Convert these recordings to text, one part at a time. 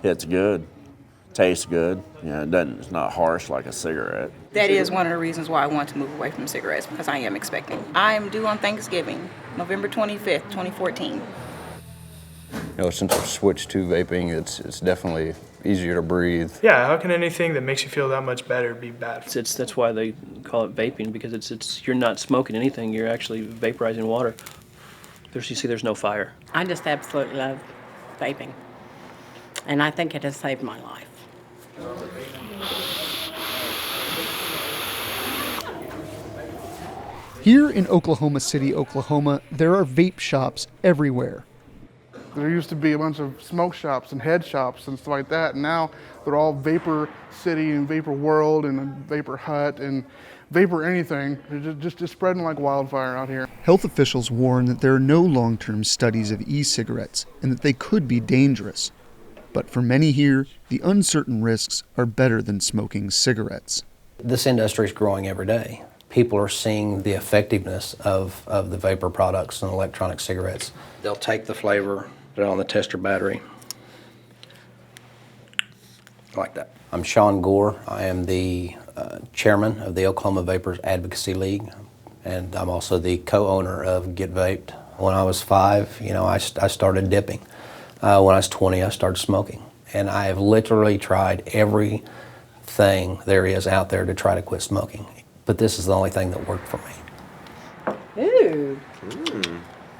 Hits good, tastes good. You know, it's not harsh like a cigarette. That is one of the reasons why I want to move away from cigarettes, because I am expecting. I am due on Thanksgiving, November 25th, 2014. You know, since I've switched to vaping, it's definitely easier to breathe. Yeah, how can anything that makes you feel that much better be bad? That's why they call it vaping, because it's you're not smoking anything, you're actually vaporizing water. You see, there's no fire. I just absolutely love vaping, and I think it has saved my life. Here in Oklahoma City, Oklahoma, there are vape shops everywhere. There used to be a bunch of smoke shops and head shops and stuff like that, and now they're all Vapor City and Vaporworld and Vapor Hut and Vapor anything. They're just spreading like wildfire out here. Health officials warn that there are no long-term studies of e-cigarettes and that they could be dangerous. But for many here, the uncertain risks are better than smoking cigarettes. This industry is growing every day. People are seeing the effectiveness of the vapor products and electronic cigarettes. They'll take the flavor, put it on the tester battery, like that. I'm Sean Gore. I am the chairman of the Oklahoma Vapers Advocacy League, and I'm also the co-owner of Get Vaped. When I was 5, you know, I started dipping. When I was 20, I started smoking. And I have literally tried everything there is out there to try to quit smoking. But this is the only thing that worked for me. Ooh.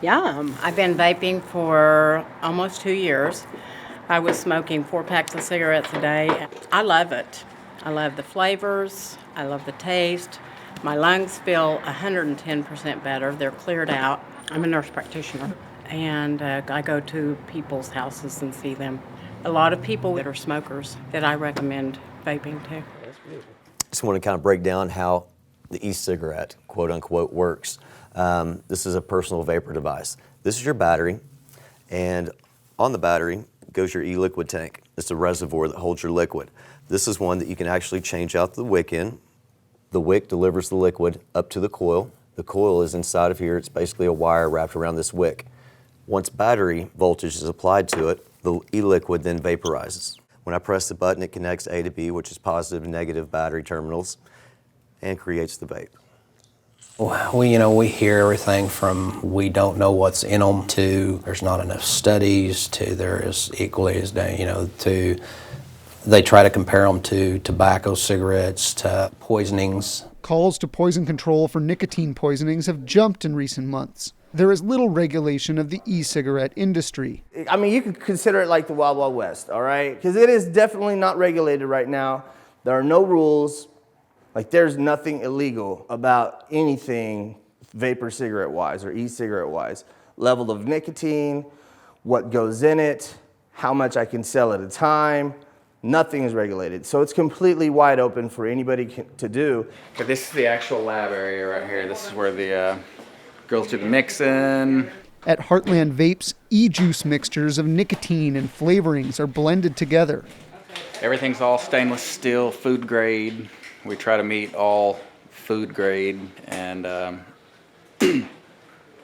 Yum. I've been vaping for almost 2 years. I was smoking 4 packs of cigarettes a day. I love it. I love the flavors. I love the taste. My lungs feel 110% better. They're cleared out. I'm a nurse practitioner, and I go to people's houses and see them. A lot of people that are smokers that I recommend vaping to. Just want to kind of break down how the e-cigarette, quote unquote, works. This is a personal vapor device. This is your battery, and on the battery goes your e-liquid tank. It's a reservoir that holds your liquid. This is one that you can actually change out the wick in. The wick delivers the liquid up to the coil. The coil is inside of here. It's basically a wire wrapped around this wick. Once battery voltage is applied to it, the e-liquid then vaporizes. When I press the button, it connects A to B, which is positive and negative battery terminals, and creates the vape. We hear everything from we don't know what's in them to there's not enough studies to there is equally as, to they try to compare them to tobacco cigarettes, to poisonings. Calls to poison control for nicotine poisonings have jumped in recent months. There is little regulation of the e-cigarette industry. I mean, you could consider it like the Wild Wild West, all right? Because it is definitely not regulated right now. There are no rules. Like, there's nothing illegal about anything vapor cigarette-wise or e-cigarette-wise. Level of nicotine, what goes in it, how much I can sell at a time. Nothing is regulated. So it's completely wide open for anybody to do. Okay, this is the actual lab area right here. This is where the girls do the mixing. At Heartlandvapes, e-juice mixtures of nicotine and flavorings are blended together. Everything's all stainless steel, food grade. We try to meet all food grade and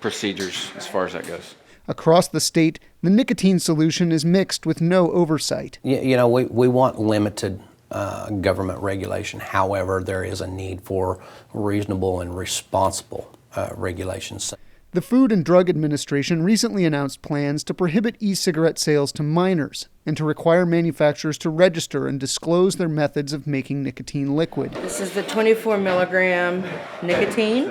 procedures as far as that goes. Across the state, the nicotine solution is mixed with no oversight. We want limited government regulation. However, there is a need for reasonable and responsible regulations. The Food and Drug Administration recently announced plans to prohibit e-cigarette sales to minors and to require manufacturers to register and disclose their methods of making nicotine liquid. This is the 24 milligram nicotine,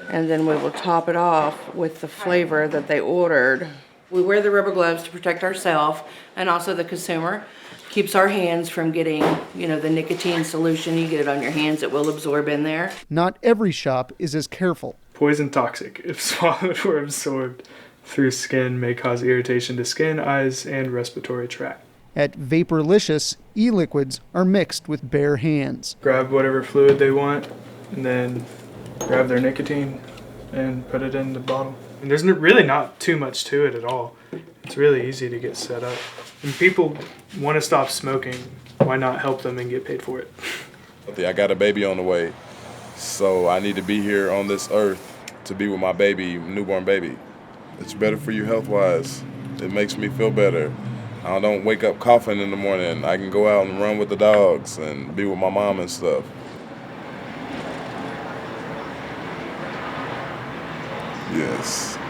and then we will top it off with the flavor that they ordered. We wear the rubber gloves to protect ourselves and also the consumer. Keeps our hands from getting, the nicotine solution. You get it on your hands, it will absorb in there. Not every shop is as careful. Poison toxic, if swallowed or absorbed through skin, may cause irritation to skin, eyes, and respiratory tract. At Vaporlicious, e-liquids are mixed with bare hands. Grab whatever fluid they want, and then grab their nicotine and put it in the bottle. And there's really not too much to it at all. It's really easy to get set up. When people want to stop smoking, why not help them and get paid for it? I got a baby on the way, so I need to be here on this earth to be with my baby, newborn baby. It's better for you health-wise. It makes me feel better. I don't wake up coughing in the morning. I can go out and run with the dogs and be with my mom and stuff. Yes.